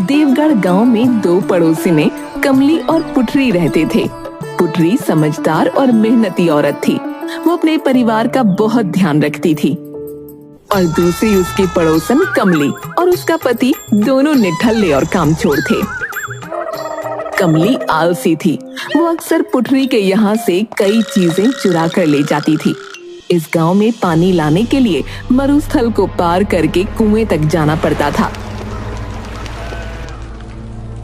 देवगढ़ गांव में दो पड़ोसी में कमली और पुटरी रहते थे। पुटरी समझदार और मेहनती औरत थी। वो अपने परिवार का बहुत ध्यान रखती थी। और दूसरी उसकी पड़ोसन कमली और उसका पति दोनों निठल्ले और कामचोर थे। कमली आलसी थी। वो अक्सर पुटरी के यहाँ से कई चीजें चुरा कर ले जाती थी। इस गांव में पानी लाने के लिए मरुस्थल को पार करके कुएं तक जाना पड़ता था।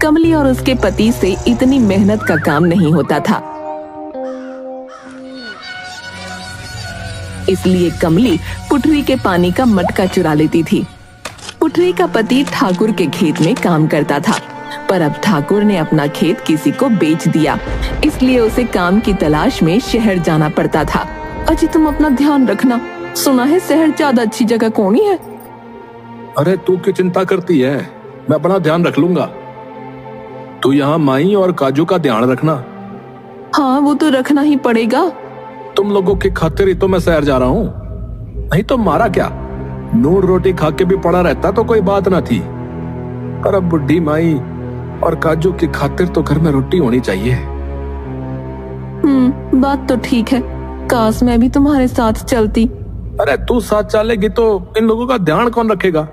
कमली और उसके पति से इतनी मेहनत का काम नहीं होता था, इसलिए कमली पुटरी के पानी का मटका चुरा लेती थी। पुटरी का पति ठाकुर के खेत में काम करता था, पर अब ठाकुर ने अपना खेत किसी को बेच दिया, इसलिए उसे काम की तलाश में शहर जाना पड़ता था। अजी तुम अपना ध्यान रखना, सुना है शहर ज्यादा अच्छी जगह कौन ही है। अरे तू क्यों चिंता करती है, मैं अपना ध्यान रख लूंगा। तू यहाँ माई और काजू का ध्यान रखना। हाँ वो तो रखना ही पड़ेगा। तुम लोगों की खातिर ही तो मैं शहर जा रहा हूँ, नहीं तो मारा क्या, नून रोटी खा के भी पड़ा रहता तो कोई बात ना थी। पर अब बुढ़ी माई और काजू की खातिर तो घर में रोटी होनी चाहिए। बात तो ठीक है, काश मैं भी तुम्हारे साथ चलती। अरे तू साथ चलेगी तो इन लोगों का ध्यान कौन रखेगा।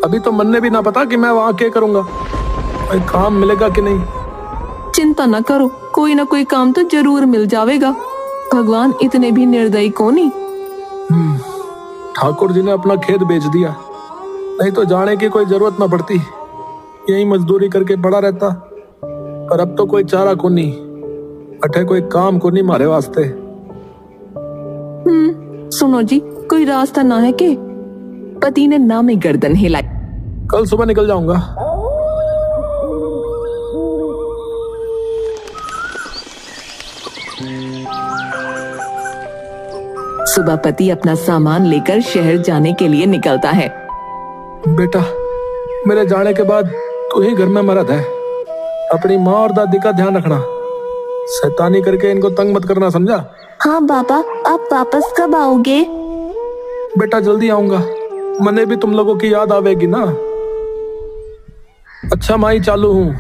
अभी तो मन ने भी ना पता कि मैं वहाँ क्या करूँगा, कोई काम मिलेगा कि नहीं। चिंता न करो, कोई ना कोई काम तो जरूर मिल जाएगा। भगवान इतने भी निर्दयी को नहीं। ठाकुर जी ने अपना खेत बेच दिया, नहीं तो जाने की कोई जरूरत ना पड़ती, यही मजदूरी करके पड़ा रहता। पर अब तो कोई चारा को नहीं, अठे कोई काम को नहीं मारे वास्ते। सुनो जी, कोई रास्ता ना है के? पति ने ना में गर्दन हिलाई। कल सुबह निकल जाऊंगा। सुबह पति अपना सामान लेकर शहर जाने के लिए निकलता है। बेटा, मेरे जाने के बाद तू ही घर में मरद है, अपनी माँ और दादी का ध्यान रखना, शैतानी करके इनको तंग मत करना, समझा? हाँ बाबा, आप वापस कब आओगे? बेटा जल्दी आऊंगा, मने भी तुम लोगों की याद आवेगी ना। अच्छा माई चालू हूँ,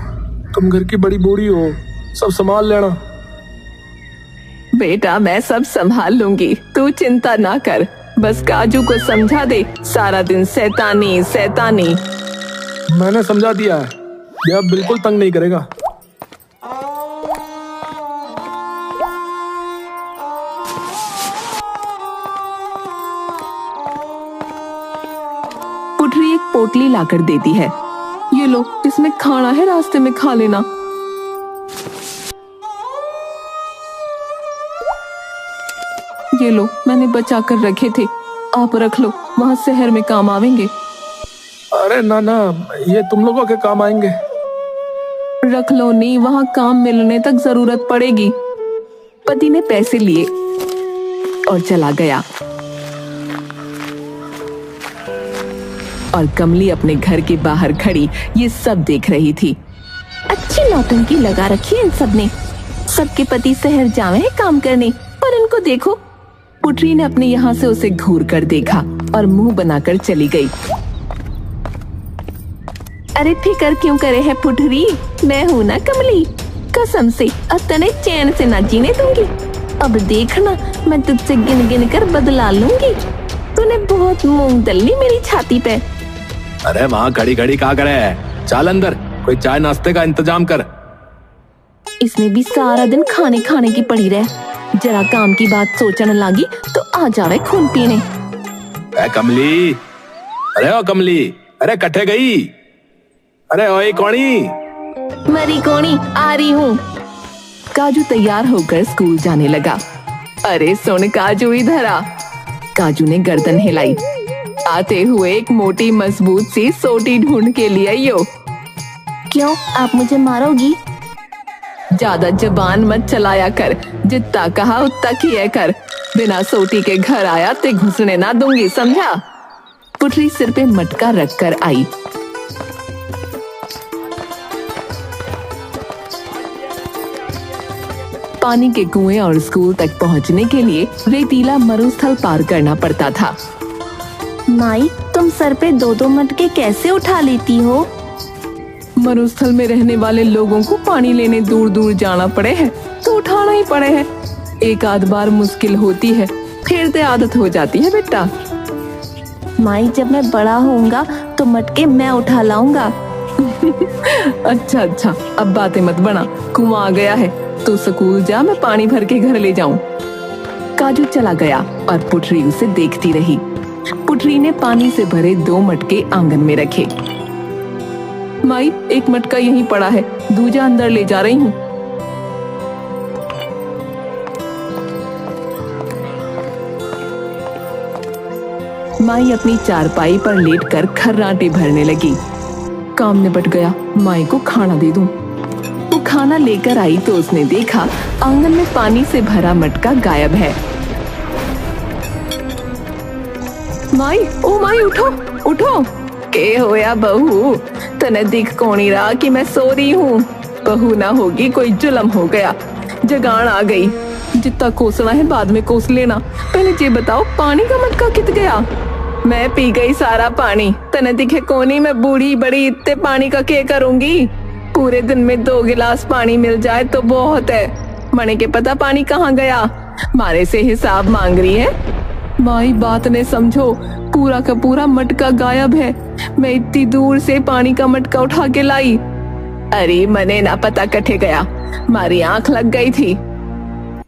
तुम घर की बड़ी बूढ़ी हो, सब संभाल लेना। बेटा मैं सब संभाल लूंगी, तू चिंता ना कर, बस काजू को समझा दे, सारा दिन शैतानी शैतानी। मैंने समझा दिया है, ये अब बिल्कुल तंग नहीं करेगा। पुटरी एक पोटली लाकर देती है। ये लो, इसमें खाना है, रास्ते में खा लेना। ये लो, मैंने बचा कर रखे थे, आप रख लो, वहाँ शहर में काम आवेंगे। अरे ना ना, ये तुम लोगों के काम आएंगे। रख लो, नहीं वहाँ काम मिलने तक जरूरत पड़ेगी। पति ने पैसे लिए और चला गया। और कमली अपने घर के बाहर खड़ी ये सब देख रही थी। अच्छी नौटंकी लगा रखी है इन सब ने, सबके पति शहर जावे हैं काम करने, पर इनको देखो। पुटरी ने अपने यहाँ से उसे घूर कर देखा और मुंह बनाकर चली गई। अरे फिकर क्यों करे है पुटरी, मैं हूँ ना कमली, कसम से अब तने चैन से ना जीने दूंगी। अब देखना, मैं तुझसे गिन गिन कर बदला लूंगी। तूने बहुत मूंग दली मेरी छाती पे। अरे वहाँ खड़ी खड़ी क्या करे, चल अंदर, कोई चाय नाश्ते का इंतजाम कर। इसने भी सारा दिन खाने खाने की पड़ी रहे, जरा काम की बात सोचने लगी तो आ जावे खून पीने। कमली, अरे ओ कमली, अरे कट्ठे गई, अरे ओए कौनी? मरी कौनी, आ रही हूँ। काजू तैयार होकर स्कूल जाने लगा। अरे सुन काजू, इधर आ। काजू ने गर्दन हिलाई। आते हुए एक मोटी मजबूत सी सोटी ढूंढ के लिए आइयो। क्यों, आप मुझे मारोगी? ज्यादा जबान मत चलाया कर, जितना कहा उतना किया कर। बिना सोटी के घर आया ते घुसने ना दूंगी, समझा? पुटरी सिर पे मटका रखकर आई। पानी के कुएं और स्कूल तक पहुंचने के लिए रेतीला मरुस्थल पार करना पड़ता था। माई, तुम सर पे दो दो मटके कैसे उठा लेती हो? मरुस्थल में रहने वाले लोगों को पानी लेने दूर दूर जाना पड़े है तो उठाना ही पड़े है। एक आध बार मुश्किल होती है, फिर से आदत हो जाती है बेटा। माई, जब मैं बड़ा होऊंगा तो मटके मैं उठा लाऊंगा। अच्छा अच्छा, अब बातें मत बना, कुआं आ गया है, तू स्कूल जा, मैं पानी भर के घर ले जाऊं। काजू चला गया और पुटरी उसे देखती रही। पुटरी ने पानी से भरे 2 मटके आंगन में रखे। माई, एक मटका यहीं पड़ा है, दूजा अंदर ले जा रही हूँ। माई अपनी चारपाई पर लेटकर खर्राटे भरने लगी। काम निपट गया, माई को खाना दे दूं। वो खाना लेकर आई तो उसने देखा आंगन में पानी से भरा मटका गायब है। माई, ओ माई, उठो उठो। के होया बहू, तने दिख कोनी रहा कि मैं सो रही हूँ। बहू ना होगी, कोई जुल्म हो गया, जगान आ गई। जितना कोसना है बाद में कोस लेना, पहले ये बताओ पानी का मटका कित गया? मैं पी गई सारा पानी, तने दिखे कोनी, मैं बूढ़ी बड़ी इतने पानी का क्या करूंगी? पूरे दिन में 2 गिलास पानी मिल जाए तो बहुत है। मने के पता पानी कहाँ गया, मारे से हिसाब मांग रही है। माई, बात ने समझो, पूरा का पूरा मटका गायब है। मैं इतनी दूर से पानी का मटका उठा के लाई। अरे मने ना पता कटे गया, मारी आंख लग गई थी।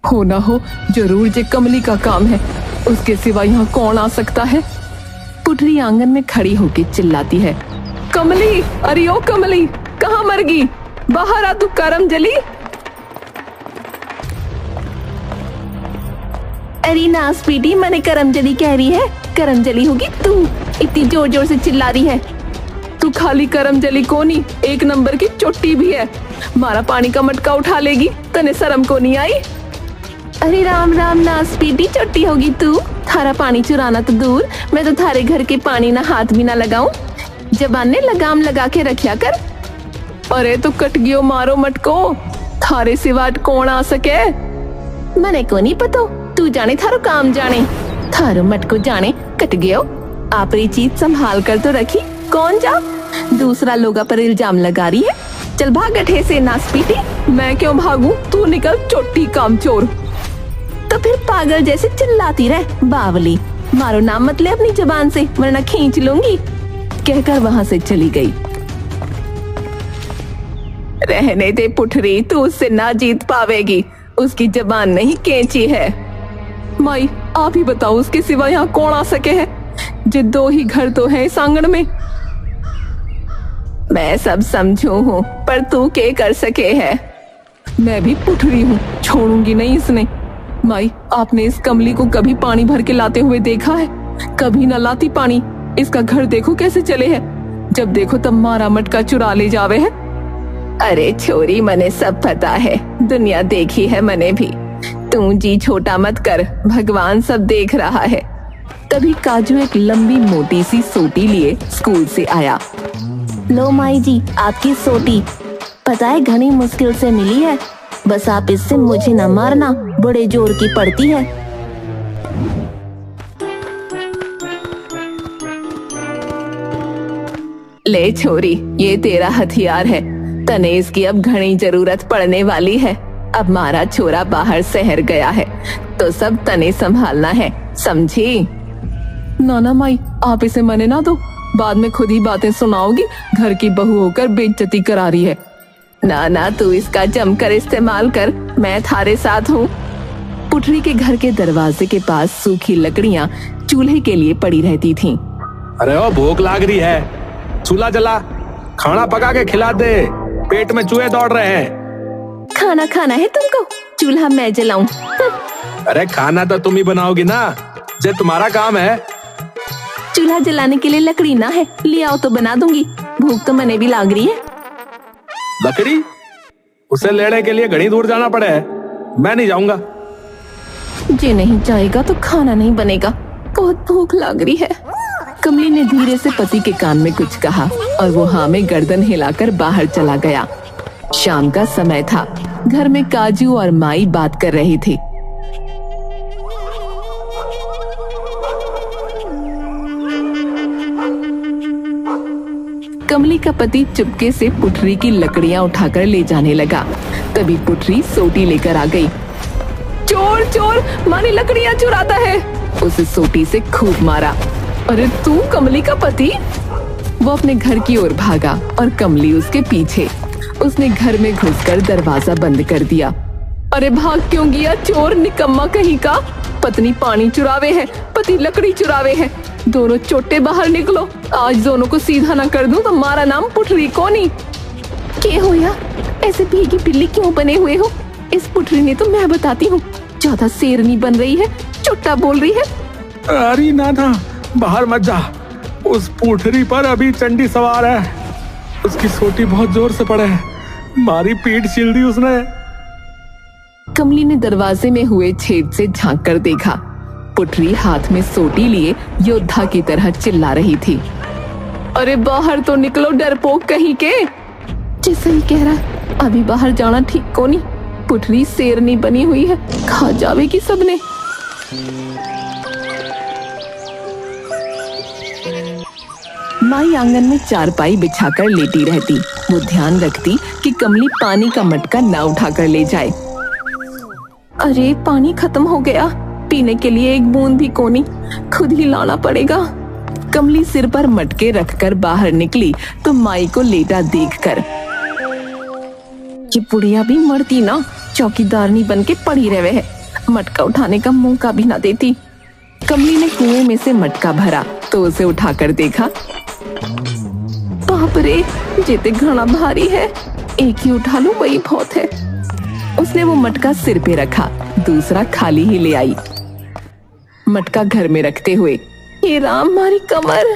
हो ना हो, जरूर जे कमली का काम है, उसके सिवा यहाँ कौन आ सकता है? पुटरी आंगन में खड़ी होके चिल्लाती है, कमली, अरे ओ कमली, कहाँ मर गई? बाहर आ तू करम जली। अरे नास बेटी, मैंने करमजली कह रही है, करमजली होगी तू, इतनी जोर जोर से चिल्ला रही है। तू खाली करमजली को नहीं, 1 नंबर की चोटी भी है। मारा पानी का मटका उठा लेगी, तने शर्म को नहीं आई? अरे राम राम नास बेटी, चोटी होगी तू। थारा पानी चुराना तो दूर, मैं तो थारे घर के पानी ना हाथ भी ना लगाऊं। जबान ने लगाम लगा के रखिया कर। अरे तो कट गियो मारो मटको, थारे सिवा कौन आ सके? मने को नहीं पतो, तू जाने थारो काम जाने, थारो मटको जाने कट गयो। आपरी चीज संभाल कर तो रखी, कौन जा दूसरा लोगा पर इल्जाम लगा रही है। चल भाग गठे से नास पीटी। मैं क्यों भागूं, तू निकल चोटी कामचोर। तो फिर पागल जैसे चिल्लाती रह, बावली। मारो नाम मत ले अपनी जबान से, वरना खींच लूंगी, कहकर वहां से चली गई। रहने दे पुटरी, तू उससे ना जीत पावेगी, उसकी जबान नहीं कैंची है। माई, आप ही बताओ, उसके सिवा यहाँ कौन आ सके है? जे 2 ही घर तो है इस आंगन में। मैं सब समझू हूँ, पर तू क्या कर सके है? मैं भी पुटरी हूँ, छोड़ूंगी नहीं इसने। माई, आपने इस कमली को कभी पानी भर के लाते हुए देखा है? कभी न लाती पानी। इसका घर देखो कैसे चले है, जब देखो तब मारा मटका चुरा ले जावे है। अरे छोरी, मने सब पता है, दुनिया देखी है मने भी। तू जी छोटा मत कर, भगवान सब देख रहा है। तभी काजू एक लंबी मोटी सी सोटी लिए स्कूल से आया। लो माई जी, आपकी सोटी, पता है घनी मुश्किल से मिली है, बस आप इससे मुझे न मारना, बड़े जोर की पड़ती है। ले छोरी, ये तेरा हथियार है, तने इसकी अब घनी जरूरत पड़ने वाली है। अब मारा छोरा बाहर शहर गया है तो सब तने संभालना है, समझी? नाना माई, आप इसे मने ना दो, बाद में खुद ही बातें सुनाओगी, घर की बहू होकर बेइज्जती करा रही है। ना ना, तू इसका जमकर इस्तेमाल कर, मैं थारे साथ हूँ। पुटरी के घर के दरवाजे के पास सूखी लकड़ियां चूल्हे के लिए पड़ी रहती थीं। अरे ओ, भूख लाग रही है, चूल्हा जला, खाना पका के खिला दे, पेट में चूहे दौड़ रहे हैं। खाना खाना है तुमको, चूल्हा मैं जलाऊं? अरे खाना तो तुम ही बनाओगी ना, जे तुम्हारा काम है। चूल्हा जलाने के लिए लकड़ी ना है, ले आओ तो बना दूंगी, भूख तो मने भी लाग रही है। लकड़ी? उसे लेने के लिए घड़ी दूर जाना पड़े है, मैं नहीं जाऊंगा। जे नहीं जाएगा तो खाना नहीं बनेगा, बहुत भूख लग रही है। कमली ने धीरे से पति के कान में कुछ कहा और वो हाँ में गर्दन हिलाकर बाहर चला गया। शाम का समय था, घर में काजू और माई बात कर रही थी। कमली का पति चुपके से पुटरी की लकड़ियां उठाकर ले जाने लगा। तभी पुटरी सोटी लेकर आ गई। चोर चोर, मानी लकड़ियां चुराता है। उसे सोटी से खूब मारा। अरे तू कमली का पति? वो अपने घर की ओर भागा और कमली उसके पीछे। उसने घर में घुसकर दरवाजा बंद कर दिया। अरे भाग क्यों गया चोर निकम्मा कहीं का? पत्नी पानी चुरावे है, पति लकड़ी चुरावे है। दोनों चोटे बाहर निकलो, आज दोनों को सीधा ना कर दूं तो हमारा नाम पुटरी कोनी। क्या होया? ऐसे भीगी बिल्ली क्यों बने हुए हो? इस पुटरी ने तो मैं बताती हूँ ज्यादा शेरनी बन रही है, चुट्टा बोल रही है। अरे ना, बाहर मत जा। उस पुटरी पर अभी चंडी सवार है। उसकी सोटी बहुत जोर से पड़े है, मारी पीठ छिल दी उसने। कमली ने दरवाजे में हुए छेद से झांक कर देखा। पुटरी हाथ में सोटी लिए योद्धा की तरह चिल्ला रही थी। अरे बाहर तो निकलो डरपोक कहीं के। जैसा ही कह रहा, अभी बाहर जाना ठीक को नहीं। पुटरी शेरनी बनी हुई है, खा जावेगी सबने। माई आंगन में चारपाई बिछाकर लेटी रहती। वो ध्यान रखती कि कमली पानी का मटका ना उठाकर ले जाए। अरे पानी खत्म हो गया, पीने के लिए एक बूंद भी कोनी, खुद ही लाना पड़ेगा। कमली सिर पर मटके रखकर बाहर निकली तो माई को लेटा देखकर ये बुढ़िया भी मरती ना, चौकीदारनी बन के पड़ी रहे है, मटका उठाने का मौका भी ना देती। कमली ने कुएं में से मटका भरा तो उसे उठाकर देखा। बाप रे, जेते घना भारी है, एक ही उठा लूं वही बहुत है। उसने वो मटका सिर पे रखा, दूसरा खाली ही ले आई। मटका घर में रखते हुए, हे राम मारी कमर,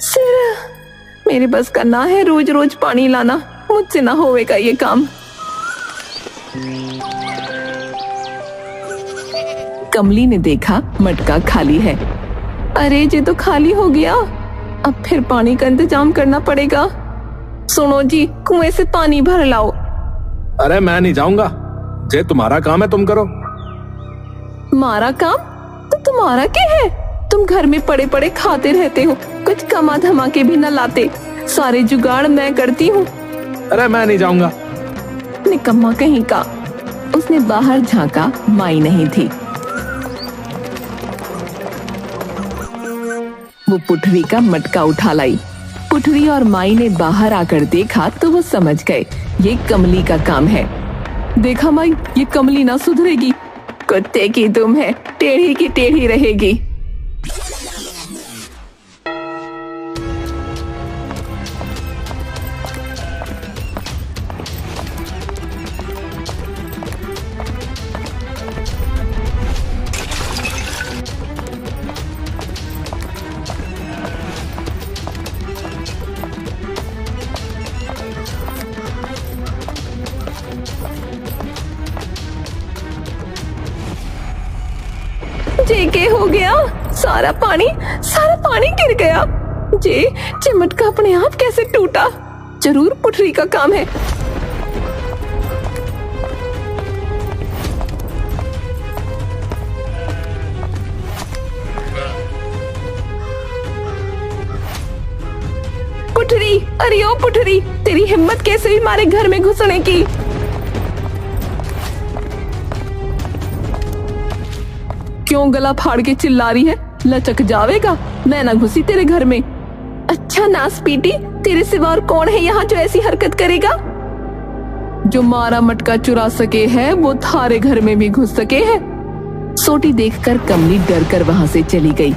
सिर, मेरे बस का ना है रोज रोज पानी लाना, मुझसे ना होएगा ये काम। कमली ने देखा मटका खाली है। अरे ये तो खाली हो गया, अब फिर पानी का इंतजाम करना पड़ेगा। सुनो जी, कुएं से पानी भर लाओ। अरे मैं नहीं जाऊंगा, जे तुम्हारा काम है तुम करो। मारा काम तो तुम्हारा क्या है? तुम घर में पड़े पड़े खाते रहते हो, कुछ कमा धमाके भी न लाते। सारे जुगाड़ मैं करती हूँ। अरे मैं नहीं जाऊंगा। निकम्मा कहीं का। उसने बाहर झांका, माई नहीं थी। वो पुटरी का मटका उठा लाई। पुटरी और माई ने बाहर आकर देखा तो वो समझ गए ये कमली का काम है। देखा माई, ये कमली ना सुधरेगी, कुत्ते की दुम है, टेढ़ी की टेढ़ी रहेगी। जे हो गया, सारा पानी गिर गया। जे मटका अपने आप कैसे टूटा? जरूर पुटरी का काम है। पुटरी, अरे ओ पुटरी, तेरी हिम्मत कैसे हुई हमारे घर में घुसने की? क्यों गला फाड़ के चिल्ला रही है? लचक जावेगा, मैं ना घुसी तेरे घर में। अच्छा नास पीटी, तेरे सिवा और कौन है यहाँ जो ऐसी हरकत करेगा? जो मारा मटका चुरा सके है वो थारे घर में भी घुस सके है। सोटी देखकर कमली डर कर वहां से चली गई।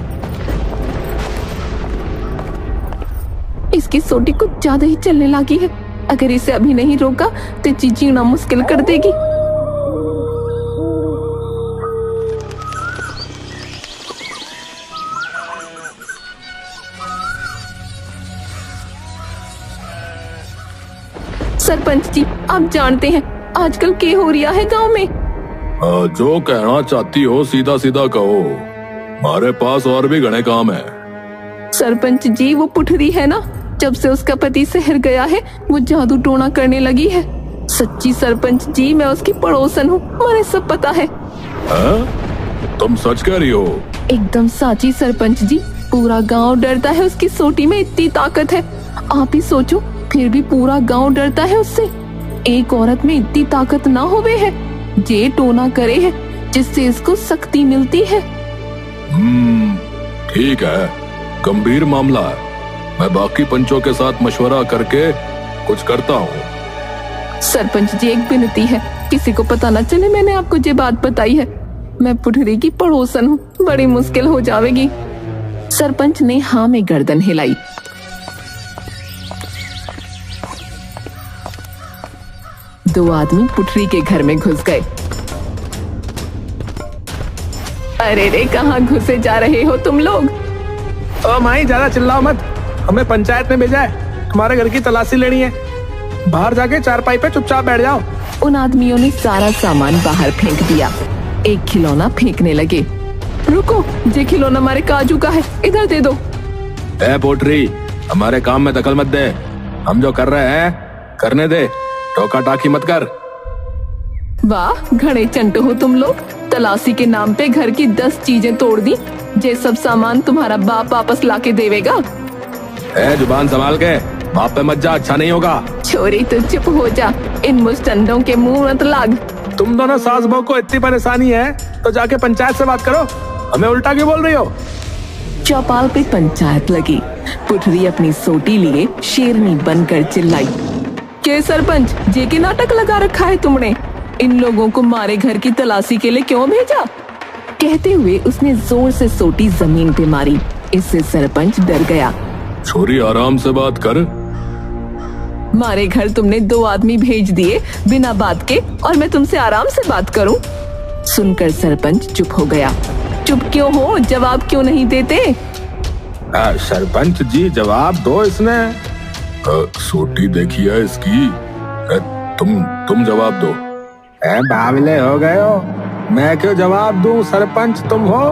इसकी सोटी कुछ ज्यादा ही चलने लगी है, अगर इसे अभी नहीं रोका तो जीना मुश्किल कर देगी। सरपंच जी, आप जानते हैं आजकल क्या हो रहा है गांव में? जो कहना चाहती हो सीधा सीधा कहो, हमारे पास और भी घने काम है। सरपंच जी, वो पुटरी है ना, जब से उसका पति शहर गया है वो जादू टोना करने लगी है। सच्ची सरपंच जी, मैं उसकी पड़ोसन हूँ, मुझे सब पता है। तुम सच कह रही हो? एकदम साची सरपंच जी, पूरा गांव डरता है, उसकी सोटी में इतनी ताकत है। आप ही सोचो, फिर भी पूरा गांव डरता है उससे। एक औरत में इतनी ताकत ना होवे है, जे टोना करे है जिससे इसको शक्ति मिलती है। ठीक है, गंभीर मामला है। मैं बाकी पंचों के साथ मशवरा करके कुछ करता हूँ। सरपंच जी, एक विनती है, किसी को पता न चले मैंने आपको ये बात बताई है। मैं पुठरी की पड़ोसन हूँ, बड़ी मुश्किल हो जाएगी। सरपंच ने हाँ में गर्दन हिलाई। दो आदमी पुठरी के घर में घुस गए। अरे रे, कहाँ घुसे जा रहे हो तुम लोग? ओ माई, ज्यादा चिल्लाओ मत। हमें पंचायत ने भेजा है, तुम्हारे घर की तलाशी लेनी है। बाहर जाके चारपाई पे चुपचाप बैठ जाओ। उन आदमियों ने सारा सामान बाहर फेंक दिया। एक खिलौना फेंकने लगे। रुको, ये खिलौना हमारे काजू का है, इधर दे दो। ए पोटरी, हमारे काम में दखल मत दे। हम जो कर रहे हैं करने दे, टोका टाकी मत कर। वाह, घड़े चंटो हो तुम लोग। तलाशी के नाम पे घर की 10 चीजें तोड़ दी। ये सब सामान तुम्हारा बाप वापस लाके देवेगा। ए, जुबान संभाल के, बाप पे मत जा, अच्छा नहीं होगा। छोरी तू चुप हो जा, इन मुस्टंडों के मुंह मत लाग। तुम दोनों सास बहू को इतनी परेशानी है तो जाके पंचायत से बात करो, हमें उल्टा क्यों बोल रही हो? चौपाल पे पंचायत लगी। पुठरी अपनी सोटी लिए शेरनी बनकर चिल्लाई, के सरपंच, जे के नाटक लगा रखा है तुमने? इन लोगों को मारे घर की तलाशी के लिए क्यों भेजा? कहते हुए उसने जोर से सोटी जमीन पे मारी। इससे सरपंच डर गया। छोरी, आराम से बात कर। मारे घर तुमने 2 आदमी भेज दिए बिना बात के, और मैं तुमसे आराम से बात करूं? सुनकर सरपंच चुप हो गया। चुप क्यों हो? जवाब क्यों नहीं देते? सरपंच जी, जवाब दो। इसने सोटी देखी है इसकी। तुम जवाब दो। बावले हो गए हो, मैं क्यों जवाब दूं? सरपंच तुम हो,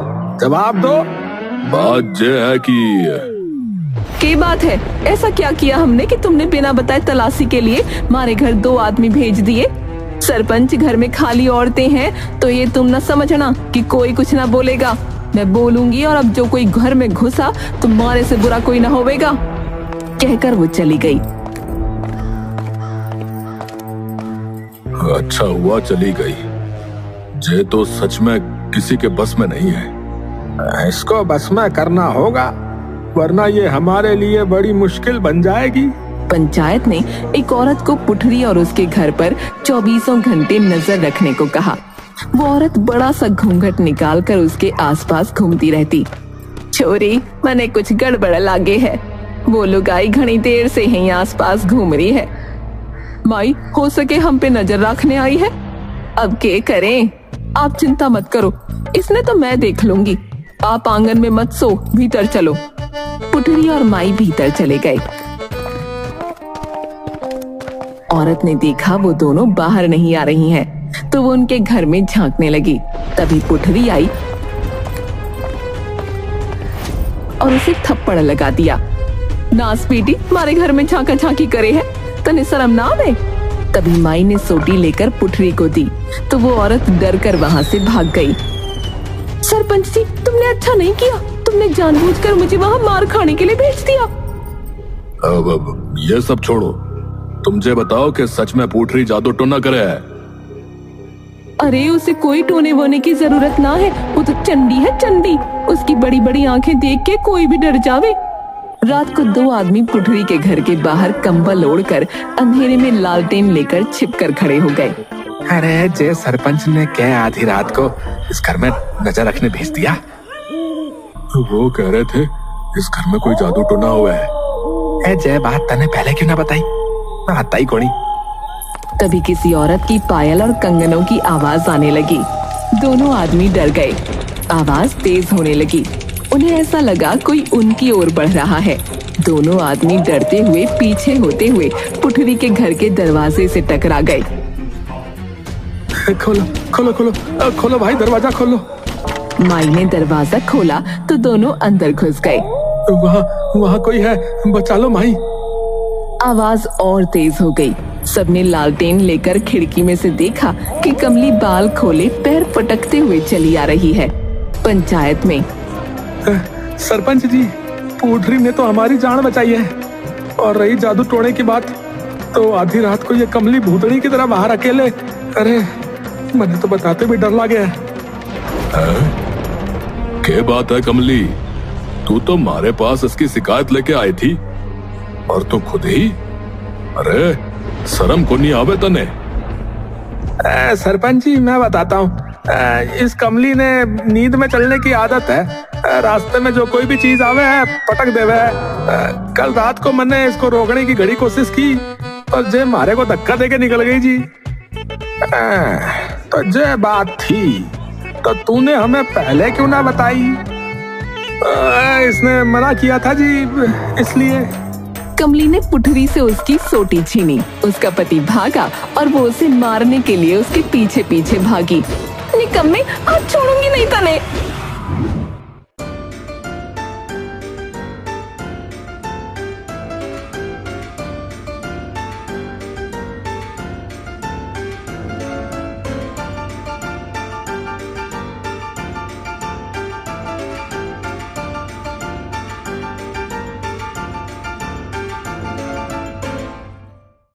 जवाब दो। बात ये है कि बात है, ऐसा क्या किया हमने कि तुमने बिना बताए तलाशी के लिए मारे घर 2 आदमी भेज दिए? सरपंच, घर में खाली औरतें हैं तो ये तुम न समझना कि कोई कुछ ना बोलेगा। मैं बोलूंगी, और अब जो कोई घर में घुसा तो मारे से बुरा कोई ना होवेगा। कहकर वो चली गई। अच्छा हुआ चली गई। ये तो सच में किसी के बस में नहीं है। इसको बस में करना होगा, वरना ये हमारे लिए बड़ी मुश्किल बन जाएगी। पंचायत ने एक औरत को पुठरी और उसके घर पर 24 घंटे नजर रखने को कहा। वो औरत बड़ा सा घूंघट निकाल कर उसके आसपास घूमती रहती। छोरी, मने कुछ गड़बड़ लागे है। वो लुगाई घनी देर से ही आसपास घूम रही है। माई, हो सके हम पे नजर रखने आई है। अब क्या करें? आप चिंता मत करो, इसने तो मैं देख लूंगी। आप आंगन में मत सो, भीतर चलो। पुठरी और माई भीतर चले गए। औरत ने देखा वो दोनों बाहर नहीं आ रही हैं, तो वो उनके घर में झांकने लगी। तभी पुठरी आई और उसे थप्पड़ लगा दिया। नास बेटी, हमारे घर में झांका झांकी करे है, तने शर्म ना आवे? तभी माई ने सोटी लेकर पुठरी को दी तो वो औरत डर कर वहाँ से भाग गई। सरपंच जी, तुमने अच्छा नहीं किया। तुमने जानबूझकर मुझे वहाँ मार खाने के लिए भेज दिया। अब ये सब छोड़ो, तुम मुझे बताओ कि सच में पुठरी जादू टोना करे है? अरे, उसे कोई टोने वोने की जरूरत ना है। वो तो चंडी है, चंडी। उसकी बड़ी बड़ी आंखें देख के कोई भी डर जावे। रात को 2 आदमी पुठरी के घर के बाहर कंबल ओढ़कर अंधेरे में लालटेन लेकर छिपकर खड़े हो गए। अरे, जे सरपंच ने क्या आधी रात को इस घर में नजर रखने भेज दिया? वो कह रहे थे इस घर में कोई जादू टोना हुआ है। जय, बात तने पहले क्यों ना बताई? आता ही कोनी। तभी किसी औरत की पायल और कंगनों की आवाज आने लगी। दोनों आदमी डर गए। आवाज तेज होने लगी। उन्हें ऐसा लगा कोई उनकी ओर बढ़ रहा है। दोनों आदमी डरते हुए पीछे होते हुए पुठरी के घर के दरवाजे से टकरा गए। खोलो खोलो खोलो खोलो भाई, दरवाजा खोलो। माई ने दरवाजा खोला तो दोनों अंदर घुस गए। वहाँ कोई है, बचा लो माई। आवाज और तेज हो गई। सबने लालटेन लेकर खिड़की में से देखा कि कमली बाल खोले पैर पटकते हुए चली आ रही है। पंचायत में, सरपंच जी, पुठरी ने तो हमारी जान बचाई है। और रही जादू टोने की बात, तो आधी रात को ये कमली भूतड़ी की तरह बाहर अकेले, अरे मैंने तो बताते भी डर लगे है। क्या बात है कमली, तू तो हमारे पास इसकी शिकायत लेके आई थी और तू खुद ही, अरे शर्म को नहीं आवे तने? सरपंच जी मैं बताता हूँ, इस कमली ने नींद में चलने की आदत है। रास्ते में जो कोई भी चीज आवे है पटक देवे है। कल रात को मैंने इसको रोकने की घड़ी कोशिश की और जे मारे को धक्का देके निकल गई जी। तो जे बात थी तो तूने हमें पहले क्यों ना बताई? इसने मना किया था जी, इसलिए। कमली ने पुठरी से उसकी सोटी छीनी। उसका पति भागा और वो उसे मारने के लिए उसके पीछे पीछे भागी। निकम्मे, आज छोड़ूंगी नहीं तने।